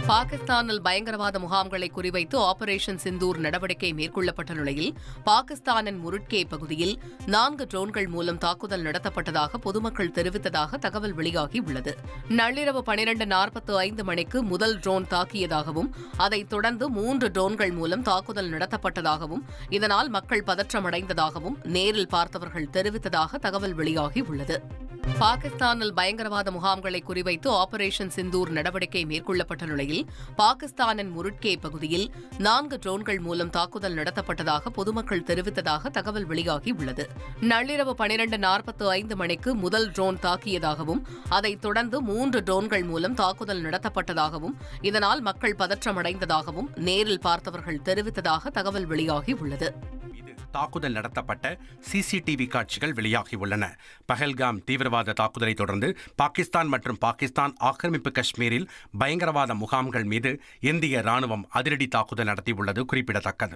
பாகிஸ்தானில் பயங்கரவாத முகாம்களை குறிவைத்து ஆபரேஷன் சிந்தூர் நடவடிக்கை மேற்கொள்ளப்பட்ட நிலையில் பாகிஸ்தானின் முருட்கே பகுதியில் 4 ட்ரோன்கள் மூலம் தாக்குதல் நடத்தப்பட்டதாக பொதுமக்கள் தெரிவித்ததாக தகவல் வெளியாகியுள்ளது. நள்ளிரவு 12:45 மணிக்கு முதல் ட்ரோன் தாக்கியதாகவும் அதைத் தொடர்ந்து 3 ட்ரோன்கள் மூலம் தாக்குதல் நடத்தப்பட்டதாகவும் இதனால் மக்கள் பதற்றமடைந்ததாகவும் நேரில் பார்த்தவர்கள் தெரிவித்ததாக தகவல் வெளியாகியுள்ளது. பாகிஸ்தானில் பயங்கரவாத முகாம்களை குறிவைத்து ஆபரேஷன் சிந்தூர் நடவடிக்கை மேற்கொள்ளப்பட்ட நிலையில் பாகிஸ்தானின் முருட்கே பகுதியில் 4 ட்ரோன்கள் மூலம் தாக்குதல் நடத்தப்பட்டதாக பொதுமக்கள் தெரிவித்ததாக தகவல் வெளியாகியுள்ளது. நள்ளிரவு 12:45 மணிக்கு முதல் ட்ரோன் தாக்கியதாகவும் அதைத் தொடர்ந்து 3 ட்ரோன்கள் மூலம் தாக்குதல் நடத்தப்பட்டதாகவும் இதனால் மக்கள் பதற்றமடைந்ததாகவும் நேரில் பார்த்தவர்கள் தெரிவித்ததாக தகவல் வெளியாகியுள்ளது. தாக்குதல் நடத்தப்பட்ட சிசிடிவி காட்சிகள் வெளியாகியுள்ளன. பஹல்காம் தீவிரவாத தாக்குதலை தொடர்ந்து பாகிஸ்தான் மற்றும் பாகிஸ்தான் ஆக்கிரமிப்பு காஷ்மீரில் பயங்கரவாத முகாம்கள் மீது இந்திய ராணுவம் அதிரடி தாக்குதல் நடத்தியுள்ளது குறிப்பிடத்தக்கது.